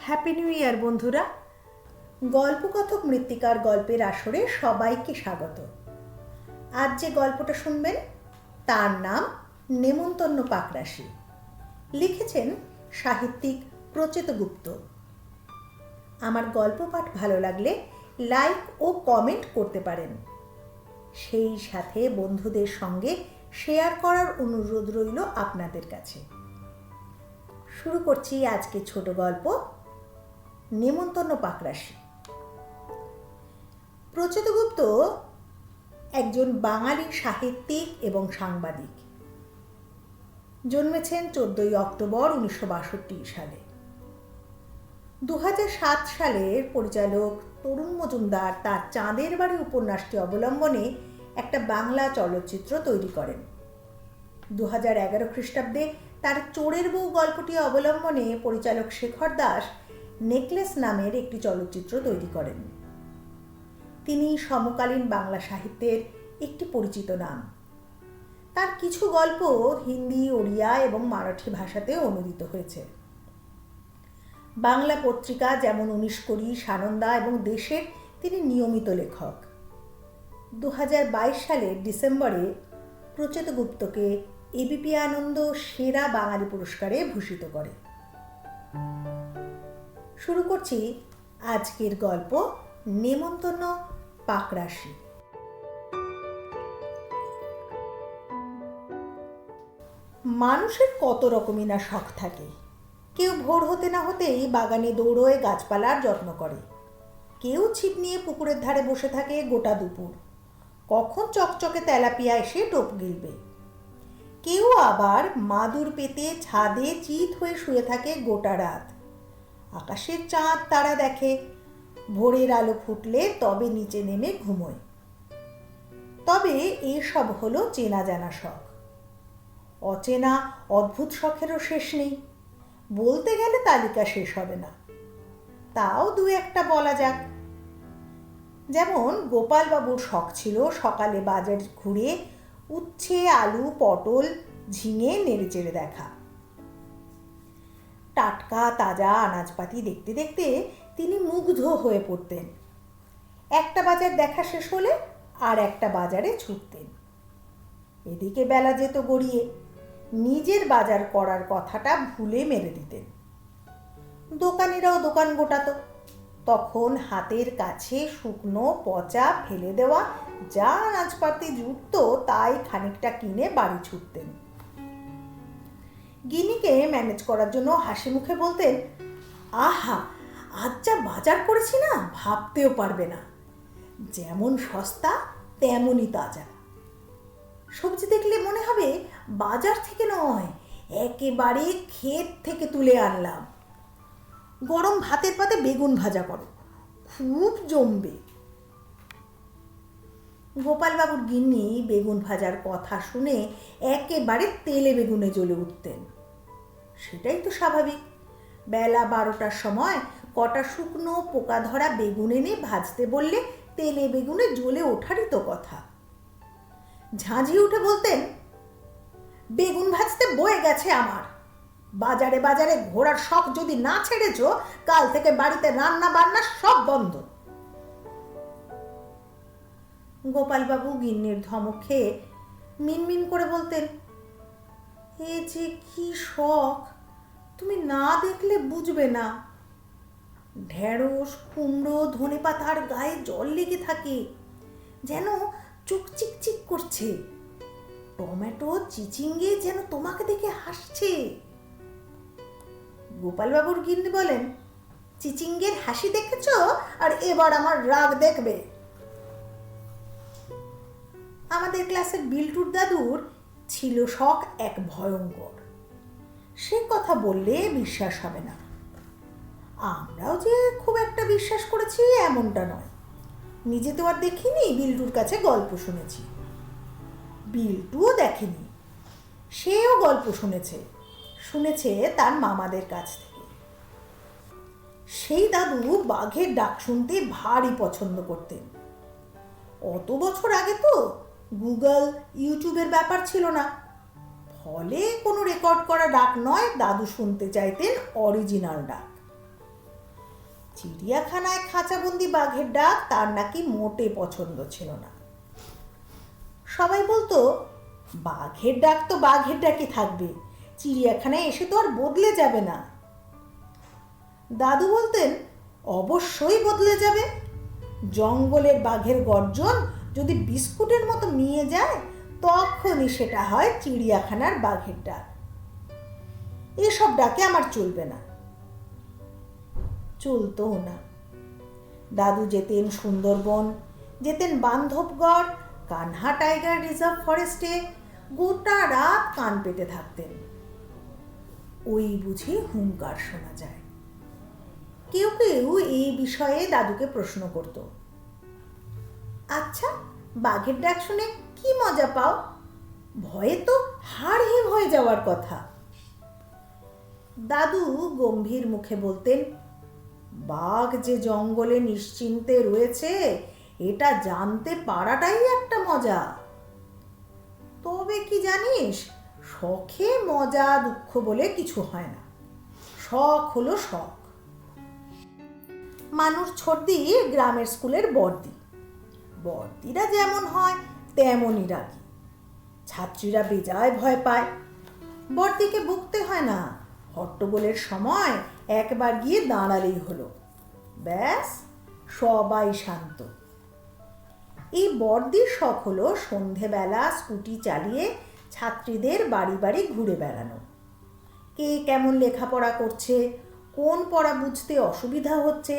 Happy new year বন্ধুরা। গল্পকথক মৃত্তিকার গল্পের আসরে সবাইকে স্বাগত। আজ যে গল্পটা শুনবেন তার নাম নেমন্তন্ন পাকরাশি। লিখেছেন সাহিত্যিক প্রচেত গুপ্ত। আমার গল্প পাঠ ভালো লাগলে লাইক ও কমেন্ট করতে পারেন। সেই সাথে বন্ধুদের সঙ্গে শেয়ার করার অনুরোধ রইল আপনাদের কাছে। শুরু করছি আজকে ছোট গল্প নেমন্তন্ন পাকরাশি। প্রচেতগুপ্ত একজন বাঙালি সাহিত্যিক এবং সাংবাদিক। জন্মেছেন 14 অক্টোবর 1962 সালে। 2007 সালের পরিচালক তরুণ মজুমদার তার চাঁদের বাড়ি উপন্যাসটি অবলম্বনে একটা বাংলা চলচ্চিত্র তৈরি করেন। 2011 খ্রিস্টাব্দে তার চোরের বউ গল্পটি অবলম্বনে পরিচালক শেখর দাস নেকলেস নামের একটি চলচ্চিত্র তৈরি করেন। তিনি সমকালীন বাংলা সাহিত্যের একটি পরিচিত নাম। তার কিছু গল্প হিন্দি, ওড়িয়া এবং মারাঠি ভাষাতেও অনুদিত হয়েছে। বাংলা পত্রিকা যেমন 19 কড়ি, সানন্দা এবং দেশের তিনি নিয়মিত লেখক। 2022 সালের ডিসেম্বরে প্রচেতগুপ্তকে এবিপি আনন্দ সেরা বাঙালি পুরস্কারে ভূষিত করে। শুরু করছি আজকের গল্প নেমন্তন্ন পাকরাশি। মানুষের কত রকমই না শখ থাকে। কেউ ভোর হতে না হতেই বাগানে দৌড়োয় গাছপালার যত্ন করে। কেউ ছিপ নিয়ে পুকুরের ধারে বসে থাকে গোটা দুপুর, কখন চকচকে তেলাপিয়া এসে টোপ গিলবে। কেউ আবার মাদুর পেতে ছাদে চিত হয়ে শুয়ে থাকে গোটা রাত। আকাশের চাঁদ তারা দেখে, ভোরের আলো ফুটলে তবে নিচে নেমে ঘুমোয়। তবে এসব হলো চেনা জানা শখ। অচেনা অদ্ভুত শখেরও শেষ নেই। বলতে গেলে তালিকা শেষ হবে না। তাও দু একটা বলা যাক। যেমন গোপালবাবুর শখ ছিল সকালে বাজার ঘুরে উচ্ছে, আলু, পটল, ঝিঙে নেড়েচেড়ে দেখা। টাটকা তাজা আনাজপাতি দেখতে দেখতে তিনি মুগ্ধ হয়ে পড়তেন। একটা বাজার দেখা শেষ হলে আর একটা বাজারে ছুটতেন। এদিকে বেলা যেত গড়িয়ে, নিজের বাজার করার কথাটা ভুলে মেরে দিতেন। দোকানিরাও দোকান গোটাতো। তখন হাতের কাছে শুকনো পচা ফেলে দেওয়া যা আনাজপাতি জুটত তাই খানিকটা কিনে বাড়ি ছুটতেন। গিনিকে ম্যানেজ করার জন্য হাসি মুখে বলতেন, আহা, আজ যা বাজার করেছি না ভাবতেও পারবে না। যেমন সস্তা তেমনই তাজা। সবজি দেখলে মনে হবে বাজার থেকে নয়, একেবারে ক্ষেত থেকে তুলে আনলাম। গরম ভাতের পাতে বেগুন ভাজা করো, খুব জমবে। গোপালবাবুর গিন্নি বেগুন ভাজার কথা শুনে একেবারে তেলে বেগুনে জ্বলে উঠতেন। সেটাই তো স্বাভাবিক। বেলা 12টার সময় কটা শুকনো পোকা ধরা বেগুন এনে ভাজতে বললে তেলে বেগুনে জ্বলে ওঠারই তো কথা। ঝাঁঝিয়ে উঠে বলতেন, বেগুন ভাজতে বয়ে গেছে আমার। বাজারে বাজারে ঘোরার শখ যদি না ছেড়েছ, কাল থেকে বাড়িতে রান্না বান্না সব বন্ধ। গোপালবাবু গিন্নির ধমক খেয়ে মিনমিন করে বলতেন, এ যে কি শখ, তুমি না দেখলে বুঝবে না। ঢেঁড়স, কুমড়ো, ধনেপাতার গায়ে জল লেগে থাকে, যেন চোখ চিকচিক করছে। টমেটো, চিচিঙ্গে যেন তোমাকে দেখে হাসছে। গোপালবাবুর গিন্নি বলেন, চিচিঙ্গের হাসি দেখেছ, আর এবার আমার রাগ দেখবে। আমাদের ক্লাসের বিল্টুর দাদুর ছিল শখ এক ভয়ঙ্কর। সে কথা বললে বিশ্বাস হবে না। আমরাও যে খুব একটা বিশ্বাস করেছি এমনটা নয়। নিজে তো আর দেখিনি, বিল্টুর কাছে গল্প শুনেছি। বিল্টুও দেখেনি, সেও গল্প শুনেছে তার মামাদের কাছ থেকে। সেই দাদু বাঘের ডাক শুনতে ভারী পছন্দ করতেন। অত বছর আগে তো গুগল, ইউটিউবের ব্যাপার ছিল না। ফলে কোনো রেকর্ড করা ডাক নয়, দাদু শুনতে চাইতেন অরিজিনাল ডাক। চিড়িয়াখানায় খাঁচাবন্দি বাঘের ডাক তার নাকি মোটে পছন্দ ছিল না। সবাই বলতো, বাঘের ডাক তো বাঘের ডাকই থাকবে, চিড়িয়াখানায় এসে তো আর বদলে যাবে না। দাদু বলতেন, অবশ্যই বদলে যাবে। জঙ্গলের বাঘের গর্জন যদি বিস্কুটের মতো মিয়ে যায়, তখনই সেটা হয় চিড়িয়াখানার বাঘের ডাক। এসব ডাকে আমার চলবে না। চলতো না। দাদু যেতেন সুন্দরবন, যেতেন বান্ধবগড়, কানহা টাইগার রিজার্ভ ফরেস্টে, গোটা রাত কান পেতে থাকতেন। ওই বুঝি হুঙ্কার শোনা যায়। কেউ কেউ এই বিষয়ে দাদুকে প্রশ্ন করত, আচ্ছা, বাঘের ডাক শুনে কি মজা পাও? ভয়ে তো হাড় হিম হয়ে যাওয়ার কথা। দাদু গম্ভীর মুখে বলতেন, বাঘ যে জঙ্গলে নিশ্চিন্তে রয়েছে এটা জানতে পারাটাই একটা মজা। তবে কি জানিস, শখে মজা দুঃখ বলে কিছু হয় না। শখ হলো শখ। মানুষ ছোটদি গ্রামের স্কুলের বর্দি। বর্দিরা যেমন হয় তেমনই রাগী। ছাত্রীরা বেজায় ভয় পায়। বর্দিকে বকতে হয় না, হট্টগোলের সময় একবার গিয়ে দাঁড়ালেই হলো, ব্যাস সবাই শান্ত। এই বর্দির শখ হলো সন্ধেবেলা স্কুটি চালিয়ে ছাত্রীদের বাড়ি বাড়ি ঘুরে বেড়ানো, কে কেমন লেখাপড়া করছে, কোন পড়া বুঝতে অসুবিধা হচ্ছে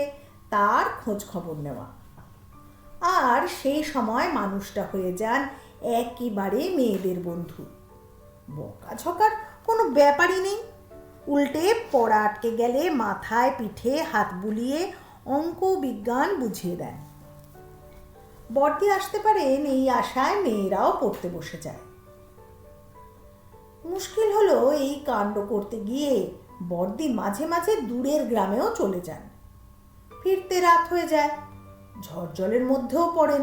তার খোঁজ খবর নেওয়া। আর সেই সময় মানুষটা হয়ে যান একেবারে মেয়েদের বন্ধু। বকাঝকার কোনো ব্যাপারই নেই। উল্টে পড়া আটকে গেলে মাথায় পিঠে হাত বুলিয়ে অঙ্ক বিজ্ঞান বুঝিয়ে দেন। বর্দি আসতে পারেন এই আশায় মেয়েরাও পড়তে বসে যায়। মুশকিল হলো, এই কাণ্ড করতে গিয়ে বর্দি মাঝে মাঝে দূরের গ্রামেও চলে যান। ফিরতে রাত হয়ে যায়, ঝড় জলের মধ্যেও পড়েন।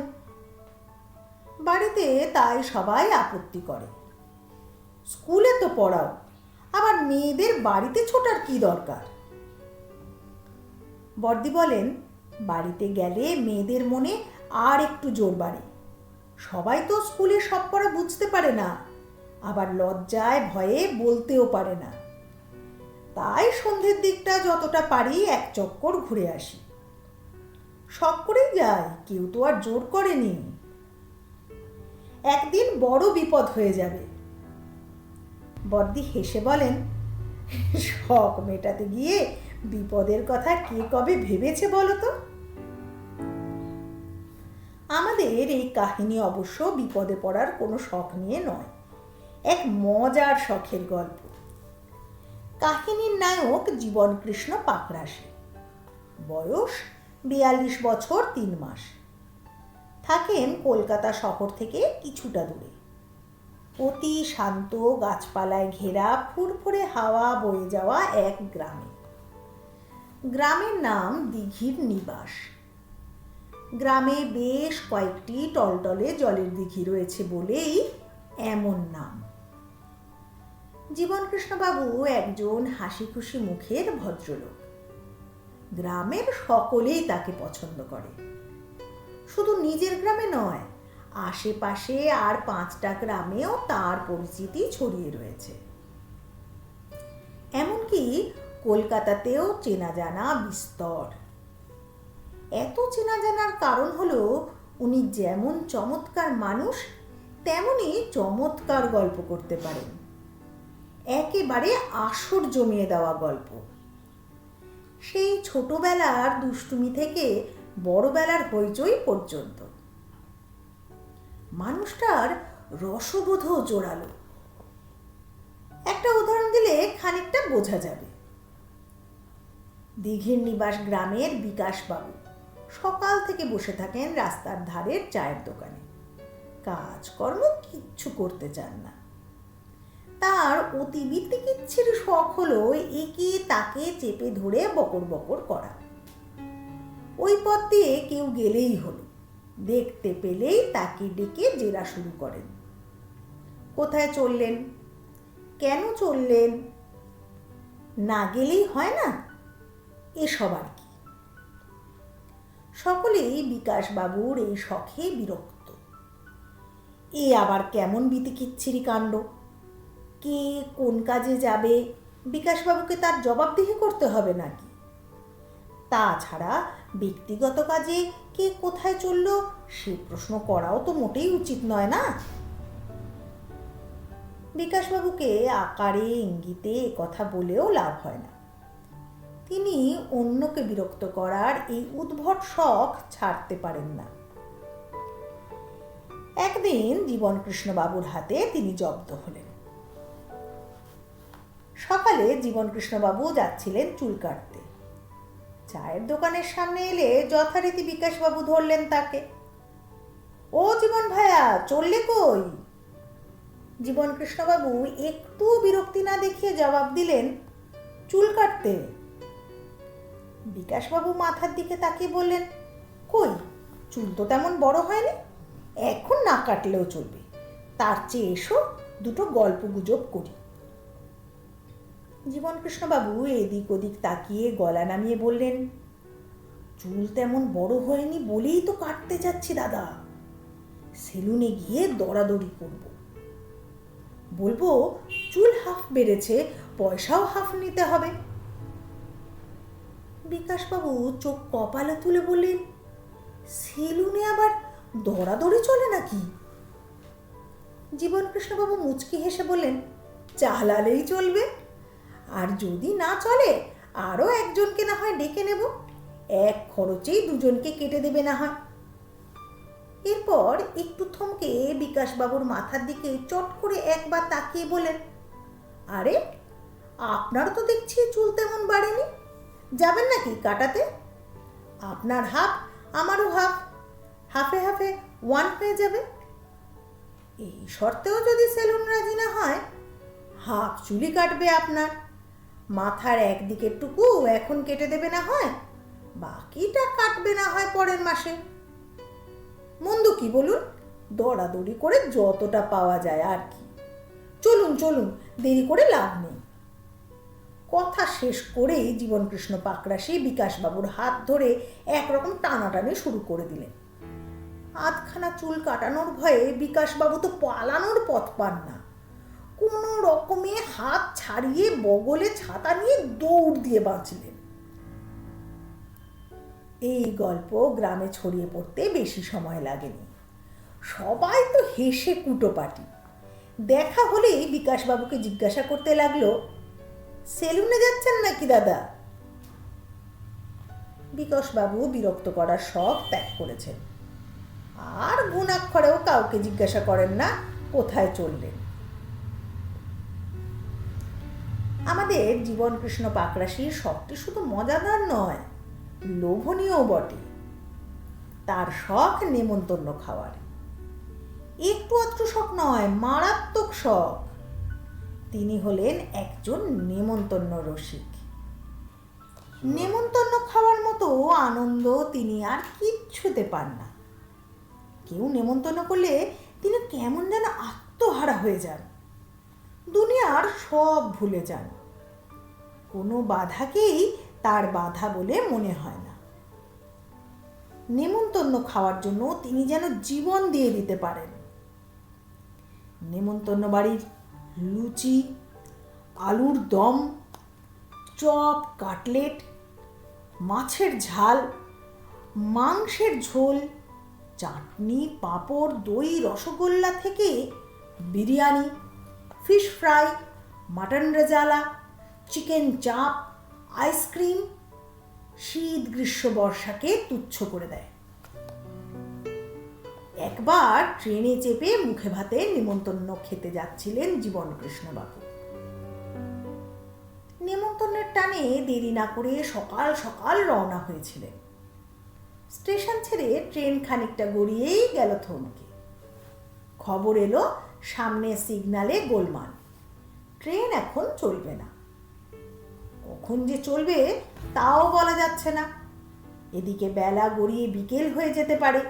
বাড়িতে তাই সবাই আপত্তি করে, স্কুলে তো পড়াও, আবার মেয়েদের বাড়িতে ছোটার কি দরকার? বর্দি বলেন, বাড়িতে গেলে মেয়েদের মনে আর একটু জোর বাড়ে। সবাই তো স্কুলে সব পড়া বুঝতে পারে না, আবার লজ্জায় ভয়ে বলতেও পারে না। তাই সন্ধ্যের দিকটা যতটা পারি এক চক্কর ঘুরে আসি। শখ করেই যায়, কেউ তো আর জোর করেনি। একদিন বড় বিপদ হয়ে যাবে। বর্দি হেসে বলেন, শখ মেটাতে গিয়ে বিপদের কথা কে কবে ভেবেছে বলো তো? আমাদের এই কাহিনী অবশ্য বিপদে পড়ার কোনো শখ নিয়ে নয়, এক মজার শখের গল্প। কাহিনীর নায়ক জীবনকৃষ্ণ পাকরাশি, বয়স 42 বছর 3 মাস। থাকেন কলকাতা শহর থেকে কিছুটা দূরে। অতি শান্ত, গাছপালায় ঘেরা, ফুরফুরে হাওয়া বয়ে যাওয়া এক গ্রামে। গ্রামের নাম দিঘির নিবাস। গ্রামে বেশ কয়েকটি টলটলে জলের দিঘি রয়েছে বলেই এমন নাম। জীবনকৃষ্ণবাবু একজন হাসি খুশি মুখের ভদ্রলোক। গ্রামের সকলেই তাকে পছন্দ করে। শুধু নিজের গ্রামে নয়, আশেপাশে আর 5টা গ্রামেও তার পরিচিতি ছড়িয়ে রয়েছে। এমনকি কলকাতাতেও চেনা জানা বিস্তর। এত চেনা জানার কারণ হলো, উনি যেমন চমৎকার মানুষ তেমনি চমৎকার গল্প করতে পারেন। একেবারে আসর জমিয়ে দেওয়া গল্প। সেই ছোটবেলার দুষ্টুমি থেকে বড়বেলার হইচই পর্যন্ত। মানুষটার রসবোধও জোরালো। একটা উদাহরণ দিলে খানিকটা বোঝা যাবে। দিঘির নিবাস গ্রামের বিকাশবাবু সকাল থেকে বসে থাকেন রাস্তার ধারের চায়ের দোকানে। কাজকর্ম কিচ্ছু করতে চান না। তার অতি বিতিকিচ্ছির শখ হলো একে তাকে চেপে ধরে বকর বকর করা। ওই পথ দিয়ে কেউ গেলেই হলো, দেখতে পেলেই তাকে ডেকে জেরা শুরু করেন। কোথায় চললেন, কেন চললেন, না গেলেই হয় না, এসব আর কি। সকলেই বিকাশবাবুর এই শখে বিরক্ত। এ আবার কেমন বিতিকিচ্ছিরি কাণ্ড! কে কোন কাজে যাবে বিকাশবাবুকে তার জবাবদিহি করতে হবে নাকি? তাছাড়া ব্যক্তিগত কাজে কে কোথায় চলল সে প্রশ্ন করাও তো মোটেই উচিত নয় না। বিকাশবাবুকে আকারে ইঙ্গিতে কথা বলেও লাভ হয় না। তিনি অন্যকে বিরক্ত করার এই উদ্ভট শখ ছাড়তে পারেন না। একদিন জীবনকৃষ্ণবাবুর হাতে তিনি জব্দ হলেন। সকালে জীবনকৃষ্ণবাবু যাচ্ছিলেন চুল কাটতে। চায়ের দোকানের সামনে এলে যথারীতি বিকাশবাবু ধরলেন তাকে। ও জীবন ভাইয়া, চললে কই? জীবনকৃষ্ণবাবু একটু বিরক্তি না দেখিয়ে জবাব দিলেন, চুল কাটতে। বিকাশবাবু মাথার দিকে তাকিয়ে বললেন, কই, চুল তো তেমন বড় হয়নি, এখন না কাটলেও চলবে, তার চেয়ে এসো দুটো গল্প গুজব করি। জীবনকৃষ্ণবাবু এদিক ওদিক তাকিয়ে গলা নামিয়ে বললেন, চুল তেমন বড় হয়নি বলেই তো কাটতে যাচ্ছি দাদা। সেলুনে গিয়ে দরাদরি করব, বলবো চুল হাফ বেড়েছে, পয়সাও হাফ নিতে হবে। বিকাশবাবু চোখ কপালে তুলে বললেন, সেলুনে আবার দরাদরি চলে নাকি? জীবনকৃষ্ণবাবু মুচকি হেসে বললেন, চালালেই চলবে, আর যদি না চলে আরও একজনকে না হয় ডেকে নেব, এক খরচেই দুজনকে কেটে দেবে না হয়। এরপর একটু থমকে বিকাশবাবুর মাথার দিকে চট করে একবার তাকিয়ে বলেন, আরে আপনারও তো দেখছি চুল তেমন বাড়েনি, যাবেন নাকি কাটাতে? আপনার হাফ আমারও হাফ, হাফে হাফে ওয়ান হয়ে যাবে। এই শর্তেও যদি সেলুন রাজি না হয়, হাফ চুলই কাটবে আপনার, মাথার একদিকের টুকু এখন কেটে দেবে না হয়, বাকিটা কাটবে না হয় পরের মাসে। মন্দ কি বলুন? দৌড়াদৌড়ি করে যতটা পাওয়া যায় আর কি। চলুন চলুন, দেরি করে লাভ নেই। কথা শেষ করেই জীবনকৃষ্ণ পাকরাশি বিকাশবাবুর হাত ধরে একরকম টানাটানি শুরু করে দিলেন। আধখানা চুল কাটানোর ভয়ে বিকাশবাবু তো পালানোর পথ পান না। কোনো রকমে হাত ছাড়িয়ে বগলে ছাতা নিয়ে দৌড় দিয়ে বাঁচলেন। এই গল্প গ্রামে ছড়িয়ে পড়তে বেশি সময় লাগেনি। সবাই তো হেসে কুটোপাটি। দেখা হলেই বিকাশবাবুকে জিজ্ঞাসা করতে লাগলো, সেলুনে যাচ্ছেন নাকি দাদা? বিকাশবাবু বিরক্ত করার শখ ত্যাগ করেছেন, আর গুণাক্ষরেও কাউকে জিজ্ঞাসা করেন না কোথায় চললেন। আমাদের জীবনকৃষ্ণ পাকরাশির শখটি শুধু মজাদার নয়, লোভনীয় বটে। তার শখ নেমন্তন্ন খাওয়ার। একটু আধটু শখ নয়, মারাত্মক শখ। তিনি হলেন একজন নেমন্তন্ন রসিক। নেমন্তন্ন খাওয়ার মতো আনন্দ তিনি আর কিচ্ছুতে পান না। কেউ নেমন্তন্ন করলে তিনি কেমন যেন আত্মহারা হয়ে যান, দুনিয়ার সব ভুলে যান। কোনো বাধাকেই তার বাধা বলে মনে হয় না। নেমন্তন্ন খাওয়ার জন্য তিনি যেন জীবন দিয়ে দিতে পারেন। নেমন্তন্ন বাড়ির লুচি, আলুর দম, চপ, কাটলেট, মাছের ঝাল, মাংসের ঝোল, চাটনি, পাঁপড়, দই, রসগোল্লা থেকে biryani, fish fry, mutton rezala, chicken চাপ, আইসক্রিম শীত গ্রীষ্ম বর্ষাকে তুচ্ছ করে দেয়। একবার ট্রেনে চেপে মুখে ভাতে নেমন্তন্ন খেতে যাচ্ছিলেন জীবনকৃষ্ণবাবু। নেমন্তন্নের টানে দেরি না করে সকাল সকাল রওনা হয়েছিলেন। স্টেশন ছেড়ে ট্রেন খানিকটা গড়িয়েই গেল থমকে। খবর এলো সামনে সিগনালে গোলমাল, ট্রেন এখন চলবে না। কখন যে চলবে তাও বলা যাচ্ছে না। এদিকে বেলা গড়িয়ে বিকেল হয়ে যেতে পারে,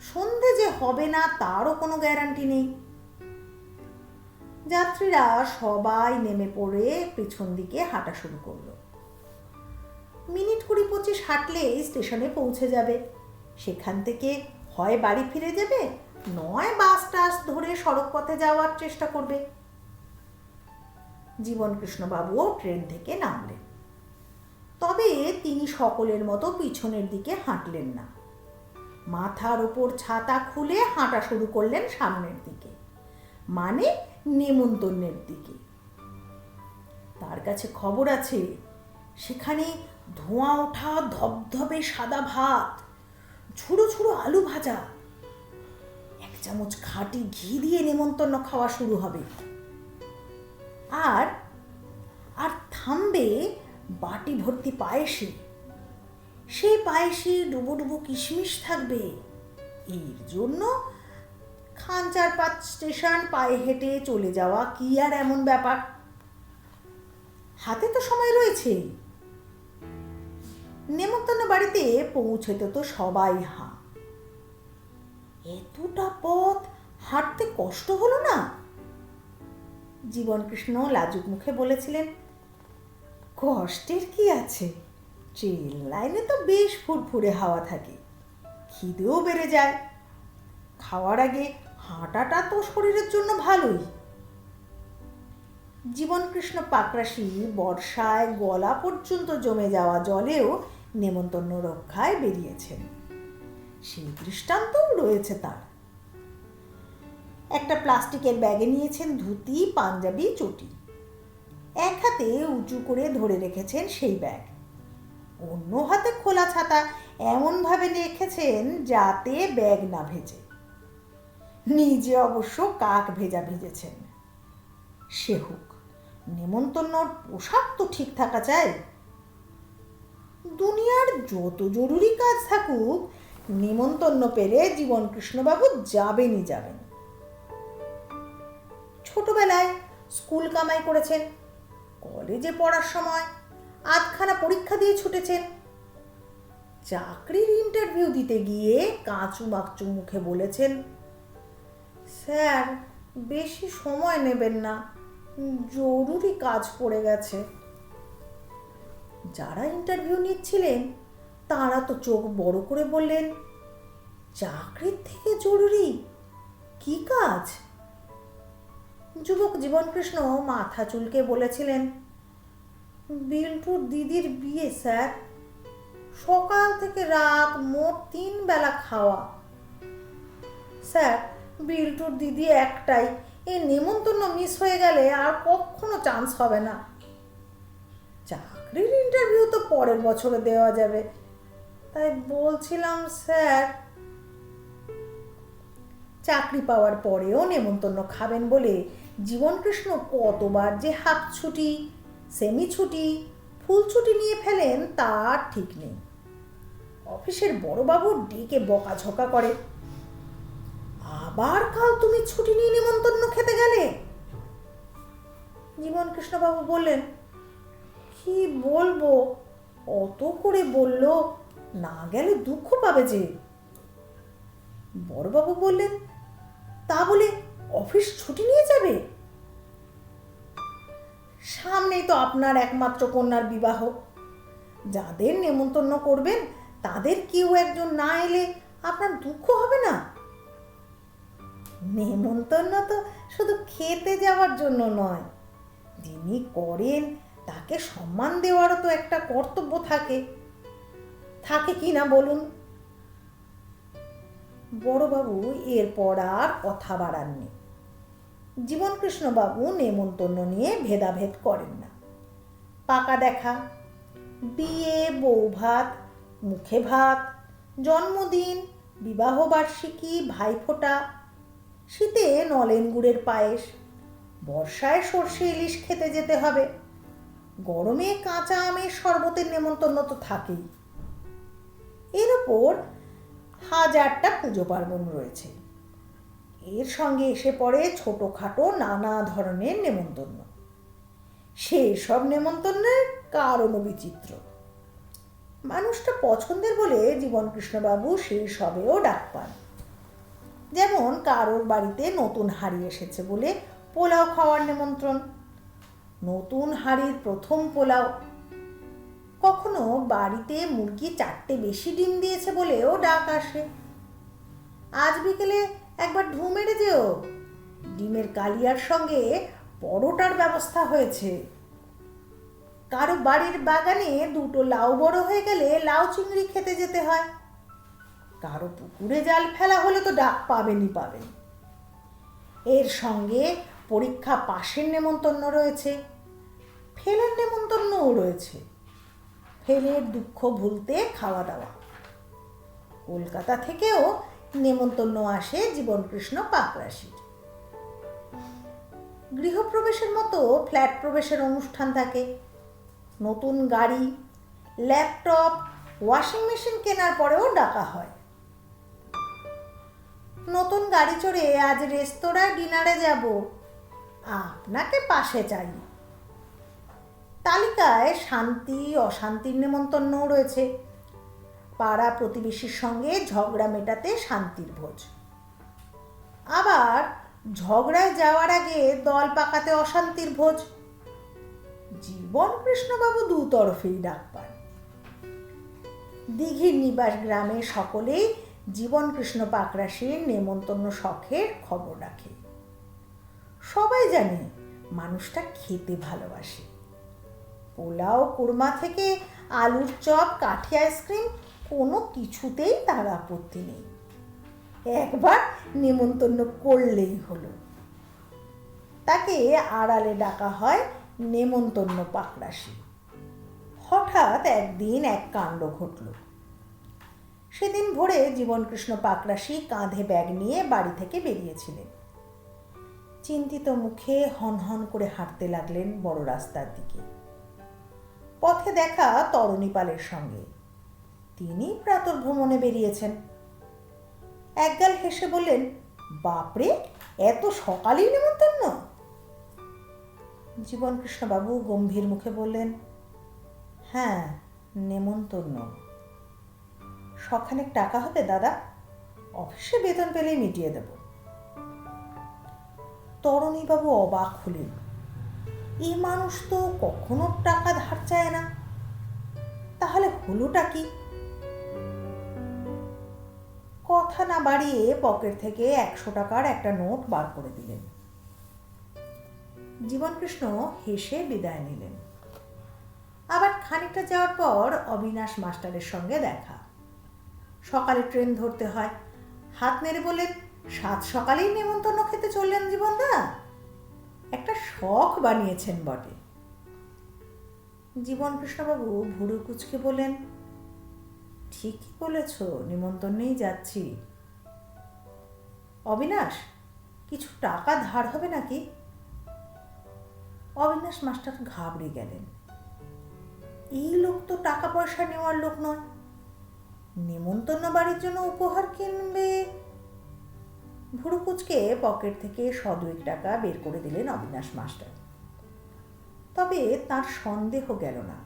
সন্ধে যে হবে না তারও কোনো গ্যারান্টি নেই। যাত্রীরা সবাই নেমে পড়ে পেছন দিকে হাঁটা শুরু করলো। মিনিট 20-25 হাঁটলেই স্টেশনে পৌঁছে যাবে। সেখান থেকে হয় বাড়ি ফিরে যাবে, নয় বাস টাস ধরে সড়ক পথে যাওয়ার চেষ্টা করবে। জীবনকৃষ্ণবাবুও ট্রেন থেকে নামলেন। তবে তিনি সকলের মতো পিছনের দিকে হাঁটলেন না। মাথার ওপর ছাতা খুলে হাঁটা শুরু করলেন সামনের দিকে, মানে নেমন্তন্নের দিকে। তার কাছে খবর আছে সেখানে ধোঁয়া ওঠা ধবধবে সাদা ভাত, ঝুড়ো ঝুড়ো আলু ভাজা, 1 চামচ খাঁটি ঘি দিয়ে নেমন্তন্ন খাওয়া শুরু হবে। আর আর থামবে বাটি ভর্তি পায়েসে। সেই পায়েসে ডুবো ডুবো কিশমিশ থাকবে। এর জন্য 4-5 স্টেশন পায়ে হেঁটে চলে যাওয়া কি আর এমন ব্যাপার? হাতে তো সময় রয়েছে। নেমন্তন্ন বাড়িতে পৌঁছতে তো সবাই হাঁ। এতটা পথ হাঁটতে কষ্ট হলো না? জীবনকৃষ্ণ লাজুক মুখে বলেছিলেন, কষ্টের কি আছে, ট্রেন লাইনে তো বেশ ফুরফুরে হাওয়া থাকে, খিদেও বেড়ে যায়। খাওয়ার আগে হাঁটাটা তো শরীরের জন্য ভালোই। জীবনকৃষ্ণ পাকরাশি বর্ষায় গলা পর্যন্ত জমে যাওয়া জলেও নেমন্তন্ন রক্ষায় বেরিয়েছেন, সেই দৃষ্টান্তও রয়েছে তার। একটা প্লাস্টিকের ব্যাগে নিয়েছেন ধুতি, পাঞ্জাবি, চটি। এক হাতে উঁচু করে ধরে রেখেছেন সেই ব্যাগ, অন্য হাতে খোলা ছাতা এমনভাবে রেখেছেন যাতে ব্যাগ না ভেজে। নিজে অবশ্য কাক ভেজা ভেজেছেন। সে হোক, নেমন্তন্নর পোশাক তো ঠিক থাকা চাই। দুনিয়ার যত জরুরি কাজ থাকুক, নেমন্তন্ন পেলে জীবনকৃষ্ণবাবু যাবেনই যাবেন। ছোটবেলায় স্কুল কামাই করেছেন, কলেজে পড়ার সময় আধখানা পরীক্ষা দিয়ে ছুটেছেন। চাকরির ইন্টারভিউ দিতে গিয়ে কাঁচু মাকচু মুখে বলেছেন, স্যার বেশি সময় নেবেন না, জরুরি কাজ পড়ে গেছে। যারা ইন্টারভিউ নিচ্ছিলেন তারা তো চোখ বড় করে বললেন, চাকরির থেকে জরুরি কি কাজ? যুবক জীবনকৃষ্ণ মাথা চুলকে বলেছিলেন, বিল্টুর দিদির বিয়ে স্যার, সকাল থেকে রাত মোট 3 বেলা খাওয়া। স্যার বিল্টুর দিদি একটাই, এই নেমন্তন্ন মিস হয়ে গেলে আর কখনো চান্স হবে না। চাকরির ইন্টারভিউ তো পরের বছরে দেওয়া যাবে, তাই বলছিলাম স্যার। চাকরি পাওয়ার পরেও নেমন্তন্ন খাবেন বলে জীবনকৃষ্ণ কতবার যে হাফ ছুটি, সেমি ছুটি, ফুল ছুটি নিয়ে ফেলেন তার ঠিক নেই। অফিসের বড়বাবু ডেকে বকাঝকা করে, আবার কাল তুমি ছুটি নিয়ে নেমন্তন্ন খেতে গেলে। জীবনকৃষ্ণবাবু বললেন, কি বলবো, অত করে বলল, না গেলে দুঃখ পাবে যে। বড়বাবু বললেন, তা বলে অফিস ছুটি নিয়ে যাবে? সামনেই তো আপনার একমাত্র কন্যার বিবাহ, যাদের নেমন্তন্ন করবেন তাদের কেউ একজন না এলে আপনার দুঃখ হবে না? নেমন্তন্ন তো শুধু খেতে যাওয়ার জন্য নয়, যিনি করেন তাকে সম্মান দেওয়ারও তো একটা কর্তব্য থাকে, থাকে কি না বলুন? বড়বাবু এরপর আর কথা বাড়াননি। জীবনকৃষ্ণবাবু নেমন্তন্ন নিয়ে ভেদাভেদ করেন না। পাকা দেখা, বিয়ে, বৌভাত, মুখে ভাত, জন্মদিন, বিবাহবার্ষিকী, ভাইফোঁটা, শীতে নলেন গুড়ের পায়েস, বর্ষায় সর্ষে ইলিশ খেতে যেতে হবে, গরমে কাঁচা আমের শরবতের নেমন্তন্ন তো থাকেই। এর ওপর 1000টা পুজো পার্বণ রয়েছে। এর সঙ্গে এসে পড়ে ছোটোখাটো নানা ধরনের নেমন্তন্ন। সেই সব নেমন্তন্নের কারণও বিচিত্র। মানুষটা পছন্দের বলে জীবনকৃষ্ণবাবু সেই সবেও ডাক পান। যেমন কারোর বাড়িতে নতুন হাঁড়ি এসেছে বলে পোলাও খাওয়ার নেমন্ত্রণ, নতুন হাঁড়ির প্রথম পোলাও। কখনো বাড়িতে মুরগি 4টে বেশি ডিম দিয়েছে বলেও ডাক আসে। আজ বিকেলে একবার ঢু মেরে যেও, ডিমের কালিয়ার সঙ্গে পরোটার ব্যবস্থা হয়েছে। কারো বাড়ির বাগানে 2টো লাউ বড় হয়ে গেলে লাউ চিংড়ি খেতে যেতে হয়। কারো পুকুরে জাল ফেলা হলে তো ডাক পাবেনই পাবেন। এর সঙ্গে পরীক্ষা পাশের নেমন্তন্ন রয়েছে, ফেলের নেমন্তন্নও রয়েছে। ফেলের দুঃখ ভুলতে খাওয়া দাওয়া। কলকাতা থেকেও নেমন্তন্ন আসে জীবনকৃষ্ণ পাকরাশির। গৃহপ্রবেশের মতো ফ্ল্যাট প্রবেশের অনুষ্ঠান থাকে। নতুন গাড়ি, ল্যাপটপ, ওয়াশিং মেশিন কেনার পরেও ডাকা হয়। নতুন গাড়ি চড়ে আজ রেস্তোরাঁয় ডিনারে যাব, আপনাকে পাশে চাই। তালিকায় শান্তি অশান্তির নেমন্তন্নও রয়েছে। পাড়া প্রতিবেশীর সঙ্গে ঝগড়া মেটাতে শান্তির ভোজ, আবার ঝগড়ায় যাওয়ার আগে দল পাকাতে অশান্তির ভোজ। জীবনকৃষ্ণবাবু দুতরফেই ডাক পান। দিঘির নিবাস গ্রামে সকলেই জীবনকৃষ্ণ পাকরাশির নেমন্তন্ন শখের খবর রাখে। সবাই জানে মানুষটা খেতে ভালোবাসে। পোলাও কুরমা থেকে আলুর চপ, কাঠি আইসক্রিম কোনো কিছুতেই তার আপত্তি নেই। একবার নেমন্তন্ন করলেই হলো। তাকে আড়ালে ডাকা হয় নেমন্তন্ন পাকরাশি। হঠাৎ একদিন এক কাণ্ড ঘটল। সেদিন ভোরে জীবনকৃষ্ণ পাকরাশি কাঁধে ব্যাগ নিয়ে বাড়ি থেকে বেরিয়েছিলেন। চিন্তিত মুখে হনহন করে হাঁটতে লাগলেন বড় রাস্তার দিকে। পথে দেখা তরণীপালের সঙ্গে। তিনি প্রাতঃভ্রমণে বেরিয়েছেন। একগাল হেসে বললেন, বাপরে, এত সকালেই নেমন্তন্ন? জীবনকৃষ্ণবাবু গম্ভীর মুখে বললেন, হ্যাঁ, নেমন্তন্ন। শখানেক টাকা হবে দাদা, অফিসে বেতন পেলেই মিটিয়ে দেব। তরণীবাবু অবাক হলেন। এ মানুষ তো কখনো টাকা ধার চায় না, তাহলে হলোটা কি? কথা না বাড়িয়ে পকেট থেকে 100 টাকার একটা নোট বার করে দিলেন। জীবনকৃষ্ণ হেসে বিদায় নিলেন। আবার খানিকটা যাওয়ার পর অবিনাশ মাস্টারের সঙ্গে দেখা। সকালে ট্রেন ধরতে হয়। হাত নেড়ে বললেন, 7 সকালেই নেমন্তন্ন খেতে চললেন জীবনদা? একটা শখ বানিয়েছেন বটে। জীবনকৃষ্ণবাবু ভুরু কুঁচকে বললেন, ঠিকই বলেছ, নিমন্তন্নেই যাচ্ছি। অবিনাশ, কিছু টাকা ধার হবে নাকি? অবিনাশ মাস্টার ঘাবড়ে গেলেন। এই লোক তো টাকা পয়সা নেওয়ার লোক নয়, নেমন্তন্ন বাড়ির জন্য উপহার কিনবে। ভুরু কুঁচকে পকেট থেকে 100-2 টাকা বের করে দিলেন অবিনাশ মাস্টার। তবে তার সন্দেহ গেল না।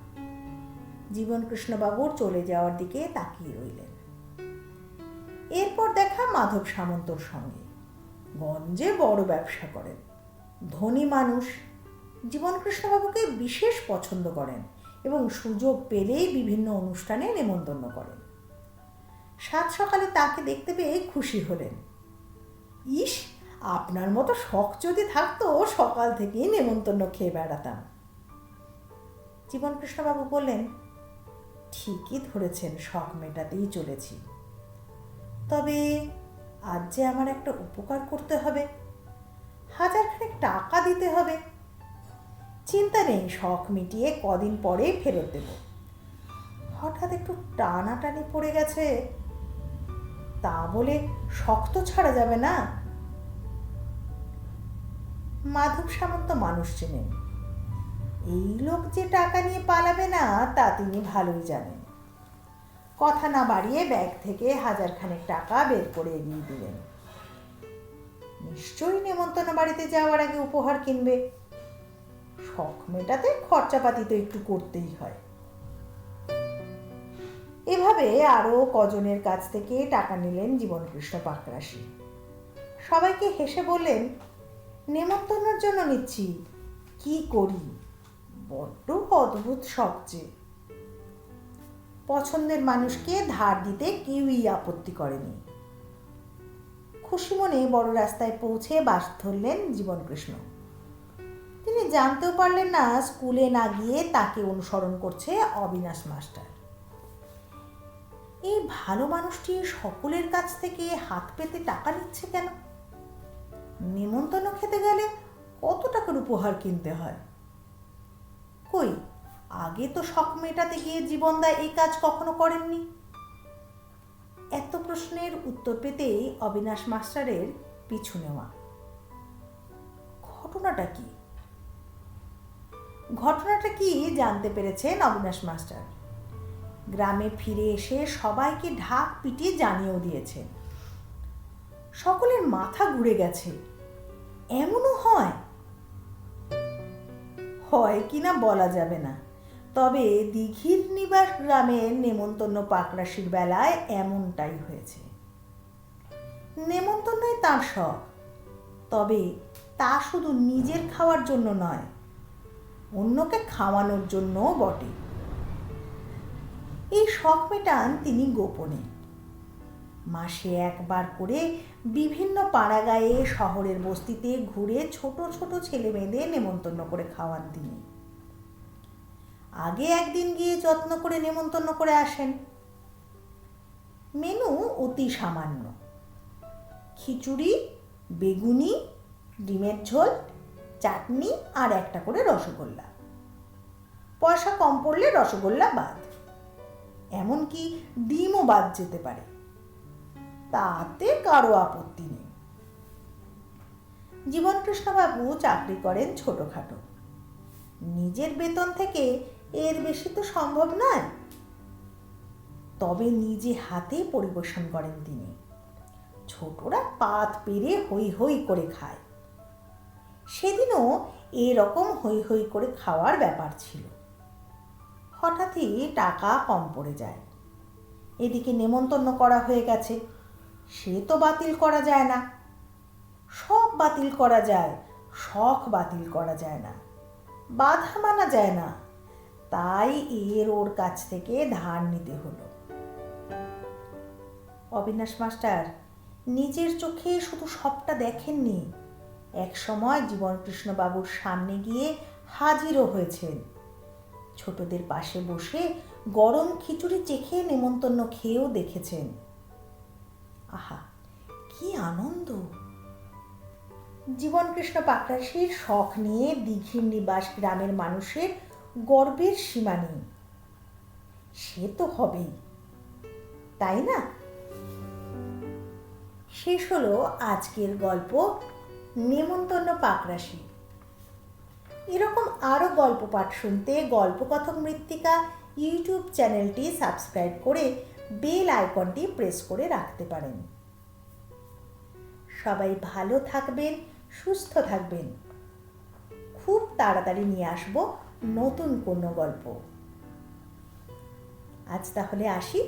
জীবনকৃষ্ণবাবুর চলে যাওয়ার দিকে তাকিয়ে রইলেন। এরপর দেখা মাধব সামন্তর সঙ্গে। গঞ্জে বড় ব্যবসা করেন, ধনী মানুষ। জীবনকৃষ্ণবাবুকে বিশেষ পছন্দ করেন এবং সুযোগ পেলেই বিভিন্ন অনুষ্ঠানে নেমন্তন্ন করেন। 7 সকালে তাকে দেখতে পেয়ে খুশি হলেন। ইস, আপনার মতো শখ যদি থাকতো সকাল থেকেই নেমন্তন্ন খেয়ে বেড়াতাম। জীবনকৃষ্ণবাবু বললেন, ঠিকই ধরেছেন, শখ মেটাতেই চলেছি। তবে আজ যে আমার একটা উপকার করতে হবে, 1000 টাকা দিতে হবে। চিন্তা নেই, শখ মিটিয়ে কদিন পরে ফেরত দেব। হঠাৎ একটু টানাটানি পড়ে গেছে, তা বলে শখ তো ছাড়া যাবে না। মাধব সামন্ত মানুষ চেনেন। এই লোক যে টাকা নিয়ে পালাবে না তা তিনি ভালোই জানেন। কথা না বাড়িয়ে ব্যাগ থেকে 1000 টাকা বের করে এগিয়ে দিলেন। নিশ্চয়ই নেমন্তন্ন বাড়িতে যাওয়ার আগে উপহার কিনবে। শখ মেটাতে খরচাপাতি তো একটু করতেই হয়। এভাবে আরো কজনের কাছ থেকে টাকা নিলেন জীবনকৃষ্ণ পাকরাশি। সবাইকে হেসে বললেন, নেমন্তন্নের জন্য নিচ্ছি, কি করি, বড্ড অদ্ভুত শখ যে। পছন্দের মানুষকে ধার দিতে কেউই আপত্তি করেনি। খুশি মনে বড় রাস্তায় পৌঁছে বাস ধরলেন জীবনকৃষ্ণ। তিনি জানতেও পারলেন না স্কুলে না গিয়ে তাকে অনুসরণ করছে অবিনাশ মাস্টার। এই ভালো মানুষটি সকলের কাছ থেকে হাত পেতে টাকা নিচ্ছে কেন? নেমন্তন্ন খেতে গেলে কত টাকার উপহার কিনতে হয়? কই, আগে তো শখ মেটাতে গিয়ে জীবনদা এই কাজ কখনো করেননি। এত প্রশ্নের উত্তর পেতেই অবিনাশ মাস্টারের পিছু নেওয়া। ঘটনাটা কি জানতে পেরেছেন অবিনাশ মাস্টার। গ্রামে ফিরে এসে সবাইকে ঢাক পিটিয়ে জানিয়েও দিয়েছেন। সকলের মাথা ঘুরে গেছে। এমনও হয় কিনা বলা যাবে না, তবে দিঘির নিবাস গ্রামের নেমন্তন্ন পাকরাশির বেলায় এমনটাই হয়েছে। নেমন্তন্নই তাঁর শখ, তবে তা শুধু নিজের খাওয়ার জন্য নয়, অন্যকে খাওয়ানোর জন্যও বটে। এই শখ মেটান তিনি গোপনে। মাসে একবার করে বিভিন্ন পাড়াগাঁয়ে শহরের বস্তিতে ঘুরে ছোট ছোট ছেলে মেয়েদের নেমন্তন্ন করে খাওয়ান তিনি। আগে একদিন গিয়ে যত্ন করে নেমন্তন্ন করে আসেন। মেনু অতি সামান্য: খিচুড়ি, বেগুনি, ডিমের ঝোল, চাটনি আর একটা করে রসগোল্লা। পয়সা কম পড়লে রসগোল্লা বাদ, এমনকি ডিমও বাদ যেতে পারে, তাতে কারো আপত্তি নেই। জীবনকৃষ্ণবাবু চাকরি করেন ছোটখাটো, নিজের বেতন থেকে এর বেশি তো সম্ভব নয়, তবে নিজে হাতে পরিবেশন করেন তিনি। ছোটরা পাত পেরে হই হই করে খায়। সেদিনও এরকম হই হই করে খাওয়ার ব্যাপার ছিল। হঠাৎই টাকা কম পড়ে যায়। এদিকে নেমন্তন্ন করা হয়ে গেছে, সে তো বাতিল করা যায় না। সব বাতিল করা যায়, শখ বাতিল করা যায় না, বাধা মানা যায় না। তাই ওর কাছ থেকে ধার নিতে হলো। অবিনাশ মাস্টার নিজের চোখে শুধু সবটা দেখেননি, এক সময় জীবনকৃষ্ণবাবুর সামনে গিয়ে হাজিরও হয়েছেন। ছোটদের পাশে বসে গরম খিচুড়ি চেখে নেমন্তন্ন খেয়েও দেখেছেন। আহা, কি আনন্দ! জীবনকৃষ্ণ পাকরাশির শখ নিয়ে দিঘির নিবাস গ্রামের মানুষের গর্বের সীমা নেই। সে তো হবেই, তাই না? শেষ হলো আজকের গল্প নেমন্তন্ন পাকরাশি। এরকম আরও গল্প পাঠ শুনতে গল্পকথক মৃত্তিকা ইউটিউব চ্যানেলটি সাবস্ক্রাইব করে বেল আইকনটি প্রেস করে রাখতে পারেন। সবাই ভালো থাকবেন, সুস্থ থাকবেন। খুব তাড়াতাড়ি নিয়ে আসব নতুন কোনো গল্প। আজ তাহলে আসি।